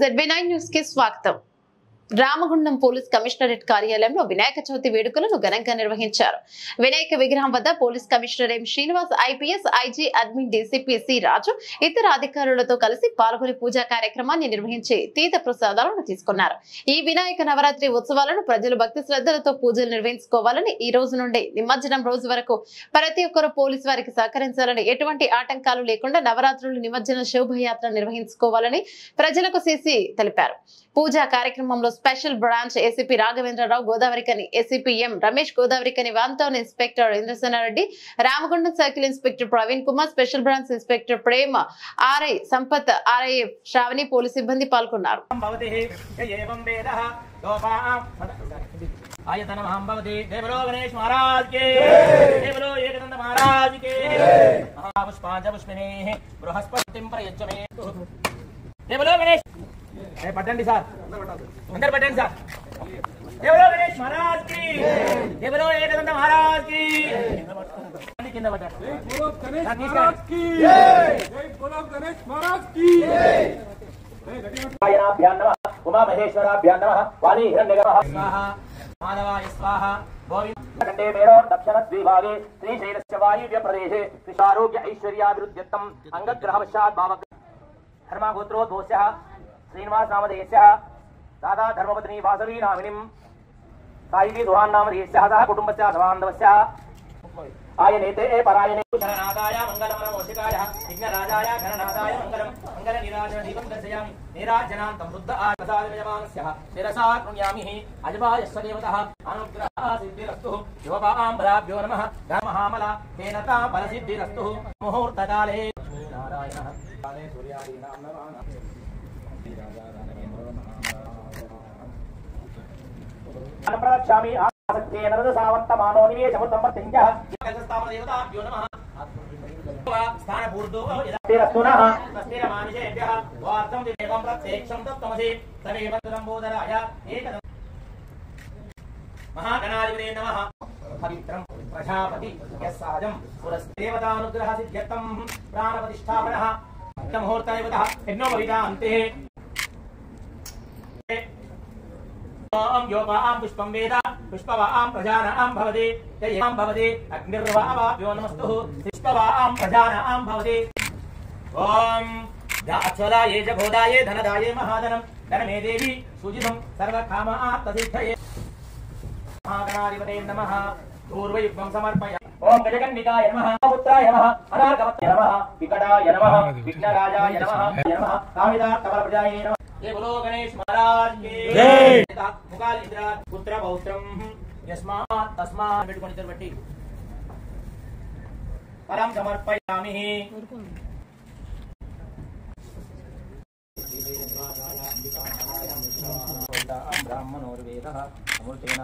ZB9 news కి స్వాగతం. Ramagundam police commissionerate కార్యాలయంలో వినాయక చవితి వేడుకలను ఘనంగా నిర్వహించారు. వినాయక విగ్రహం వద్ద police commissioner M Srinivas, IPS, IG, admin DCP C Raju ఇతర అధికారులతో కలిసి పాల్గొని పూజా కార్యక్రమాన్ని నిర్వహించి తీర్థ ప్రసాదాలను తీసుకున్నారు. ఈ వినాయక నవరాత్రి ఉత్సవాలను ప్రజలు భక్తి శ్రద్ధలతో పూజలు నిర్వహించుకోవాలని, ఈ రోజు నుండి నిమజ్జనం రోజు వరకు ప్రతి ఒక్కరు పోలీసు వారికి సహకరించాలని, ఎటువంటి ఆటంకాలు లేకుండా నవరాత్రులు నిమజ్జన శోభయాత్ర నిర్వహించుకోవాలని ప్రజలకు సిసి తెలిపారు. పూజా కార్యక్రమంలో special branch ACP Raghavendrarao, Godavarikhani ACP M Ramesh, Godavarikhani 1 town inspector Indrasenareddy, Ramagundam circle inspector Praveen Kumar, special branch inspector Prema, RI Sampath, RIF Sravani police సిబ్బంది పాల్గొన్నారు. पढ़ंడి సార్, అందరూ పట్టండి సార్. దేవలో గణేష్ మహారాజ్ కి, దేవలో ఏకదంత మహారాజ్ కి. కింద పట్టండి. జై బోలో గణేష్ మహారాజ్ కి జై, జై బోలో గణేష్ మహారాజ్ కి జై. ఆయనాభ్యాం నమః, ఉమా మహేశ్వరాభ్యాం నమః, వాణి హిరణ్యగర్భః స్వాహా, మాధవాయ స్వాహా. గోవిందే మేరో దక్షిణ ద్విభాగే శ్రీశైలస్య వాయువ్య ప్రదేశే కృషారోగ్య ఐశ్వర్యాభివృద్ధ్యర్థం అంగగ్రహవశాత్ భావ धर्मगोत्रोद्भवस्य श्रीनिवास नामधेयस्य दादा धर्मपत्नी वासवी नामिनीं सायिवी दुहान नामधेयस्य सह कुटुंबस्य सबान्धवस्य आयनेते परायणे गणनाथाय मंगलमनमोषिकाय विघ्नराजाय गणनाथाय मंगलम मंगलनिराजन दीपं दर्शयामि नीराजनान्तं बुद्ध आकाशयमानस्य शिरसा कृण्यामि अजबायस्य देवतः अनुग्रहः सिद्धिरस्तु योपां बलाभ्यो नमः धर्महामला तेनता फलसिद्धिरस्तु मुहूर्तकाले नारायणः काले सूर्यादीनां नमः प्रवक्ष्यामि आसक्ते नरद सावन्तमानो निवेशमुत्तमर्तिञ्जः यज्ञस्थापन देवताभ्यो नमः स्थानपूर्दो यदातिरस्तुनः तस्तिरमानुषेभ्यः वार्तं विवेकं प्रत्यक्षं तत्त्वमसि तमेव लम्बोदराय एकदं महागणाधिपते नमः पवित्रं प्रजापति यस्साजं पुरस्देवतानुग्रह सिद्ध्यर्थं प्राणप्रतिष्ठापनः मुहूर्तदेवतः यज्ञोपविदान्ते ओम योपां पुष्पं वेद पुष्पवां प्रजानां भवति ययां भवति अग्निर्वावाभ्यो नमस्तु पुष्पवां प्रजानां भवति ओम दाचलाये च गोदाये धनदाये महाधनं धनमे देवी सुजितं सर्वकामार्थसिद्धये महागणाधिपते नमः पूर्वयुग्मं समर्पय ओम गजकन्निकाय नमः पुत्राय नमः अनागमत्य नमः विकटाय नमः विघ्नराजाय नमः नमः कामिदार्थबलप्रजाये नमः जय बोलो गणेश महाराज की जय. मुकालिंद्र पुत्र पौत्रम यस्मात् तस्मात् పెట్టుకొని ఇద్దరు పరం సమర్పయామి. బ్రాహ్మణోర్వేదః అమృతేన